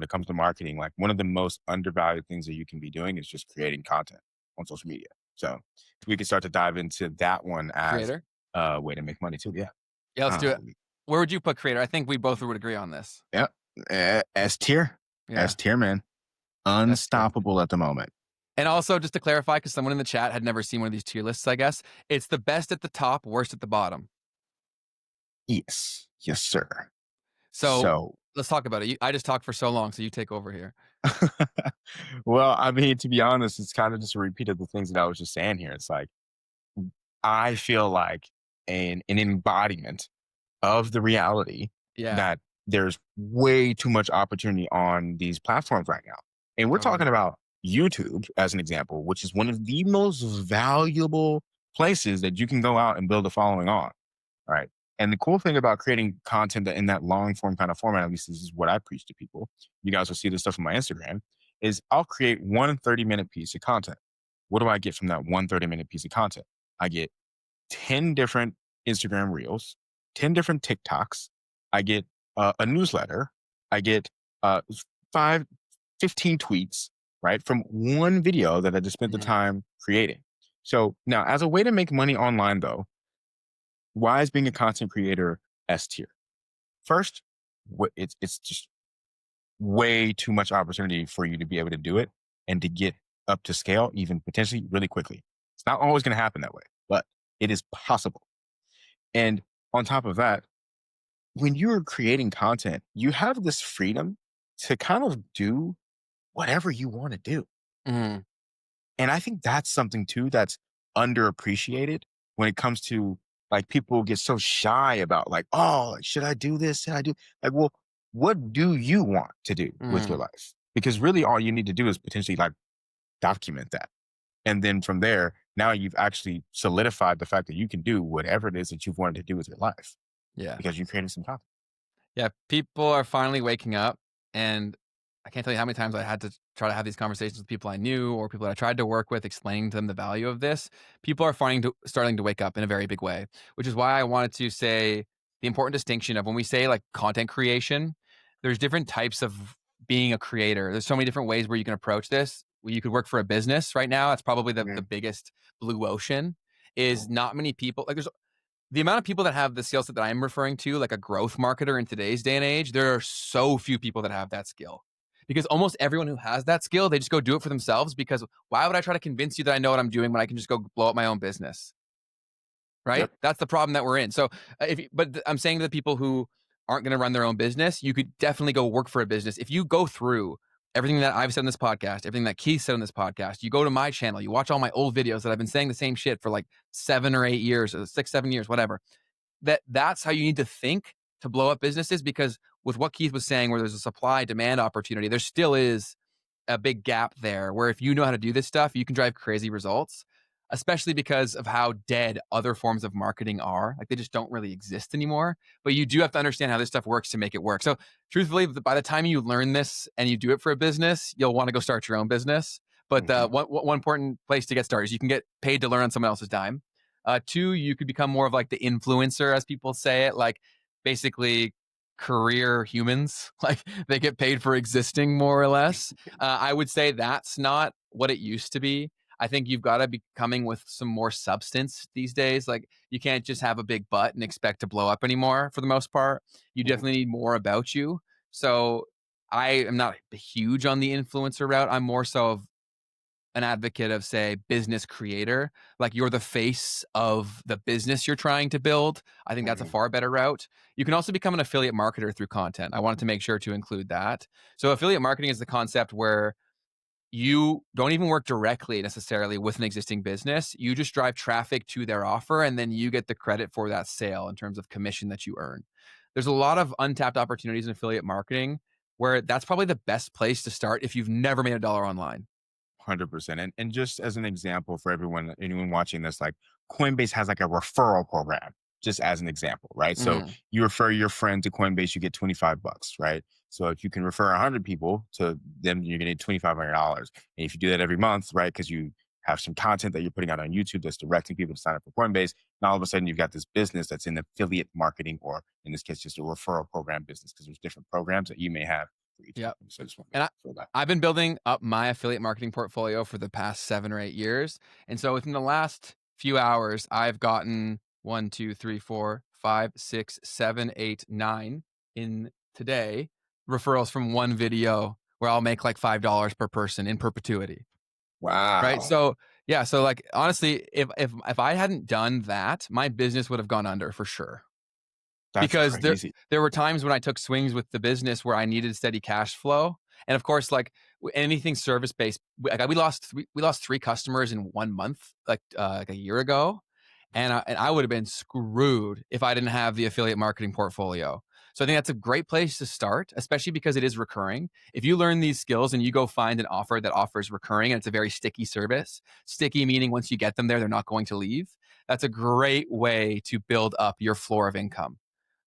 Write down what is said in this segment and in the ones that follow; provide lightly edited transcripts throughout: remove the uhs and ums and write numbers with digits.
it comes to marketing, like one of the most undervalued things that you can be doing is just creating content on social media. So we can start to dive into that one as Creator? a way to make money too. Yeah. Yeah, let's do it. Um, Where would you put creator? I think we both would agree on this. yeah. S tier. S Yeah, tier, man. that's tier. Unstoppable at the moment. And also, just to clarify, because someone in the chat had never seen one of these tier lists, I guess, it's the best at the top, worst at the bottom. Yes. Yes, sir. So So, let's talk about it. I just talked for so long, so you take over here. well, I mean, to be honest, it's kind of just a repeat of the things that I was just saying here. It's like, I feel like an embodiment of the reality Yeah, that there's way too much opportunity on these platforms right now. And we're totally. talking about YouTube as an example, which is one of the most valuable places that you can go out and build a following on. Right. And the cool thing about creating content that in that long form kind of format, at least this is what I preach to people. You guys will see this stuff on my Instagram, is I'll create one 30-minute piece of content. What do I get from that one 30-minute piece of content? I get 10 different Instagram reels, 10 different TikToks. I get a newsletter. I get uh, five, 15 tweets, right? From one video that I just spent the Mhm. time creating. So now, as a way to make money online, though, why is being a content creator S tier? First, it's just way too much opportunity for you to be able to do it and to get up to scale, even potentially really quickly. It's not always going to happen that way, but it is possible. And on top of that, when you're creating content, you have this freedom to kind of do whatever you want to do. Mhm. And I think that's something too that's underappreciated when it comes to like people get so shy about like, oh, like, should I do this? Should I do like, well, what do you want to do with your Mhm. life? Because really all you need to do is potentially like document that. And then from there, now you've actually solidified the fact that you can do whatever it is that you've wanted to do with your life Yeah. because you're creating some content. Yeah, people are finally waking up, and I can't tell you how many times I had to try to have these conversations with people I knew or people that I tried to work with, explaining to them the value of this. People are starting to wake up in a very big way, which is why I wanted to say the important distinction of when we say like content creation, there's different types of being a creator. There's so many different ways where you can approach this. You could work for a business right now. That's probably the Mhm. biggest blue ocean. Is not many people like there's the amount of people that have the skill set that I'm referring to, like a growth marketer in today's day and age, there are so few people that have that skill. Because almost everyone who has that skill, they just go do it for themselves because why would I try to convince you that I know what I'm doing when I can just go blow up my own business? Right? Yep. That's the problem that we're in. So, I'm saying to the people who aren't going to run their own business, you could definitely go work for a business. If you go through everything that I've said in this podcast, everything that Keith said in this podcast, you go to my channel, you watch all my old videos that I've been saying the same shit for like 7 or 8 years, or 6, 7 years, whatever that's how you need to think to blow up businesses because with what Keith was saying, where there's a supply demand opportunity, there still is a big gap there where if you know how to do this stuff, you can drive crazy results, especially because of how dead other forms of marketing are. Like they just don't really exist anymore. But you do have to understand how this stuff works to make it work. So, truthfully, by the time you learn this and you do it for a business, you'll want to go start your own business. But Mhm. one important place to get started is you can get paid to learn on someone else's dime. Two, you could become more of like the influencer, as people say it, like basically career humans. Like they get paid for existing more or less. I would say that's not what it used to be. I think you've got to be coming with some more substance these days. Like you can't just have a big butt and expect to blow up anymore for the most part. You Mhm. definitely need more about you. So I am not huge on the influencer route. I'm more so of an advocate of say business creator, like you're the face of the business you're trying to build. I think that's a Mhm. far better route. You can also become an affiliate marketer through content. I wanted to make sure to include that. So affiliate marketing is the concept where you don't even work directly necessarily with an existing business. You just drive traffic to their offer and then you get the credit for that sale in terms of commission that you earn. There's a lot of untapped opportunities in affiliate marketing where that's probably the best place to start if you've never made a dollar online. 100%. And just as an example for everyone, anyone watching this, like Coinbase has like a referral program, just as an example, right? So Mhm. you refer your friend to Coinbase, you get 25 bucks, right? So if you can refer 100 people to them, you're going to get $2,500. And if you do that every month, right? Because you have some content that you're putting out on YouTube that's directing people to sign up for Coinbase. Now all of a sudden you've got this business that's in affiliate marketing, or in this case, just a referral program business, because there's different programs that you may have Yep. So I just want to And feel that. I've been building up my affiliate marketing portfolio for the past 7 or 8 years. And so within the last few hours, I've gotten 1, 2, 3, 4, 5, 6, 7, 8, 9 in today referrals from one video where I'll make like $5 per person in perpetuity. Right. Wow. So yeah. So like honestly, if I hadn't done that, my business would have gone under for sure. That's Because crazy. there were times when I took swings with the business where I needed steady cash flow, and of course, like anything service based, we lost 3 customers in 1 month, like a year ago, and I would have been screwed if I didn't have the affiliate marketing portfolio. So I think that's a great place to start, especially because it is recurring. If you learn these skills and you go find an offer that offers recurring and it's a very sticky service, sticky meaning once you get them there, they're not going to leave. That's a great way to build up your floor of income.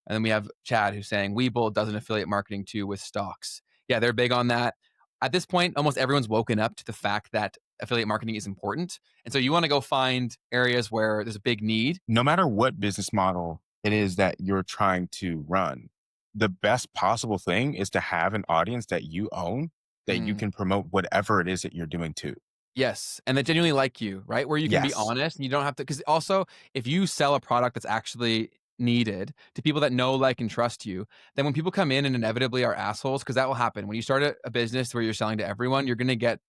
And then we have Chad who's saying Webull does an affiliate marketing too with stocks. Yeah, they're big on that. At this point, almost everyone's woken up to the fact that affiliate marketing is important. And so you want to go find areas where there's a big need. No matter what business model it is that you're trying to run, the best possible thing is to have an audience that you own, that you Mm, can promote whatever it is that you're doing to. yes. And that genuinely like you, right? Where you can be Yes. honest and you don't have to, because also if you sell a product that's actually needed to people that know, like, and trust you, then when people come in and inevitably are assholes, because that will happen. When you start a business where you're selling to everyone, you're going to get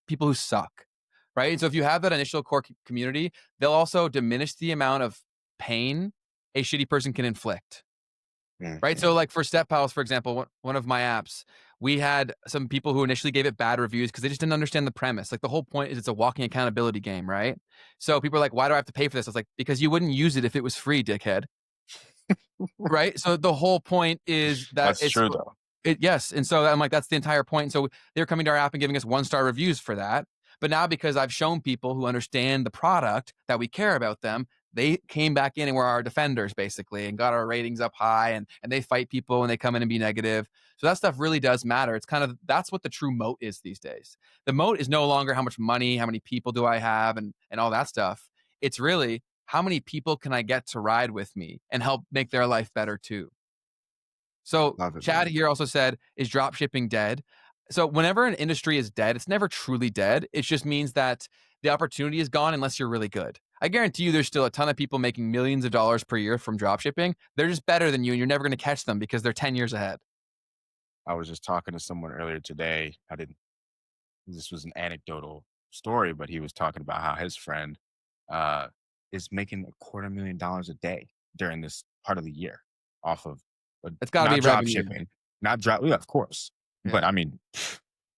people who suck, right? And so if you have that initial core community, they'll also diminish the amount of pain a shitty person can inflict. Right. So, Mhm. like for Step Pals, for example, one of my apps, we had some people who initially gave it bad reviews because they just didn't understand the premise. Like the whole point is it's a walking accountability game, right? So people are like, why do I have to pay for this? I was like, because you wouldn't use it if it was free, dickhead. Right. So the whole point is that That's true though. yes. And so I'm like, that's the entire point. And so they're coming to our app and giving us 1-star reviews for that. But now because I've shown people who understand the product that we care about them, they came back in and were our defenders basically and got our ratings up high and they fight people and they come in and be negative. So that stuff really does matter. It's kind of, that's what the true moat is these days. The moat is no longer how much money, how many people do I have and all that stuff. It's really how many people can I get to ride with me and help make their life better too. So Love it, Chad man. here also said, is drop shipping dead? So whenever an industry is dead, it's never truly dead. It just means that the opportunity is gone unless you're really good. I guarantee you there's still a ton of people making millions of dollars per year from drop shipping. They're just better than you and you're never going to catch them because they're 10 years ahead. I was just talking to someone earlier today. I didn't This was an anecdotal story, but he was talking about how his friend uh, is making $250,000 a day during this part of the year off of It's got to be not drop revenue. shipping, not drop. Yeah, of course, but Yeah. I mean,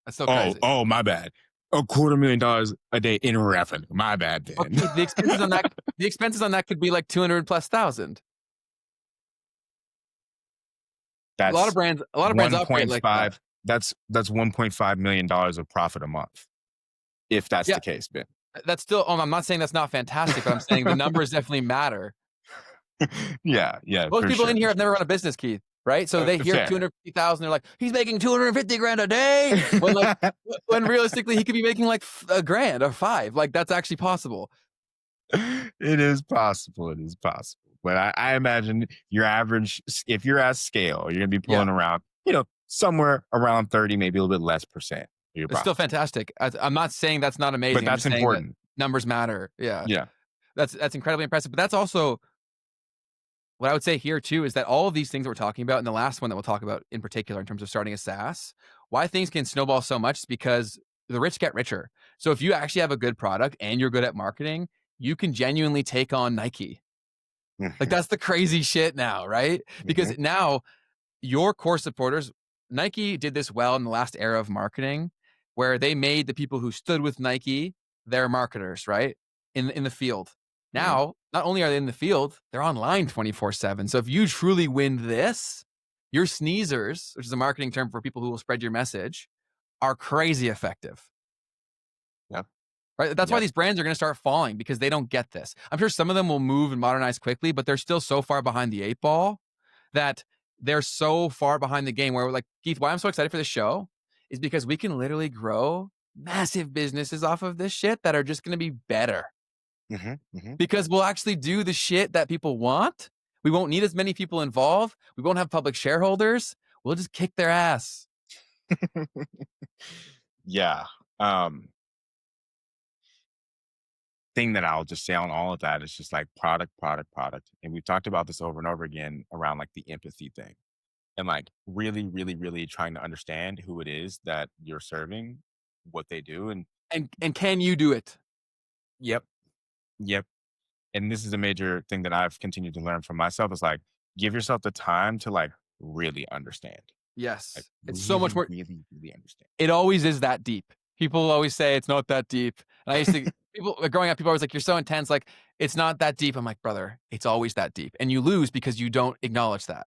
That's so oh, crazy. oh, my bad. $250,000 a day in revenue. My bad, then. Okay, the expenses on that could be like 200 plus thousand. That's A lot of brands operate like that. 1.5. That's $1.5 million of profit a month, if that's Yeah, the case, Ben. that's still, I'm not saying that's not fantastic, but I'm saying the numbers definitely matter. Yeah, yeah, Most for people sure, in for here have sure. never run a business, Keith, right? So they hear Fair. 250,000, they're like, he's making 250 grand a day. When like, when realistically he could be making like a grand or five. Like that's actually possible. It is possible. It is possible. But I imagine your average, if you're at scale, you're going to be Yeah, pulling around, somewhere around 30, maybe a little bit less percent of your it's still profit. fantastic. I'm not saying that's not But amazing. I'm that's just saying that important. numbers matter. Yeah, Yeah. that's incredibly impressive. But that's also what I would say here too is that all of these things that we're talking about, and the last one that we'll talk about in particular in terms of starting a SaaS, why things can snowball so much is because the rich get richer. So if you actually have a good product and you're good at marketing, you can genuinely take on Nike. Like Hmm. that's the crazy shit now, right? Hmm. Because now your core supporters, Nike did this well in the last era of marketing, where they made the people who stood with Nike their marketers, right? In the field. Yeah. Now, not only are they in the field, they're online 24/7. So if you truly win this, your sneezers, which is a marketing term for people who will spread your message, are crazy effective. Yep. Right? That's why Yep. these brands are going to start falling because they don't get this. I'm sure some of them will move and modernize quickly, but they're still so far behind the 8 ball that they're so far behind the game where, like, Keith, why I'm so excited for this show is because we can literally grow massive businesses off of this shit that are just going to be better Hmm. Hmm. because we'll actually do the shit that people want. We won't need as many people involved. We won't have public shareholders. We'll just kick their ass. Yeah. Um, thing that I'll just say on all of that is just like product, product, product. And we've talked about this over and over again around like the empathy thing and like really, really, really trying to understand who it is that you're serving, what they do. And And can you do it? yep, yep. And this is a major thing that I've continued to learn from myself is like give yourself the time to like really understand, like Yes. It's so much really, more. really, really understand. It always is that deep. People always say it's not that deep. And I used to people growing up, people always like, "You're so intense." Like, it's not that deep. I'm like, "Brother, it's always that deep." And you lose because you don't acknowledge that.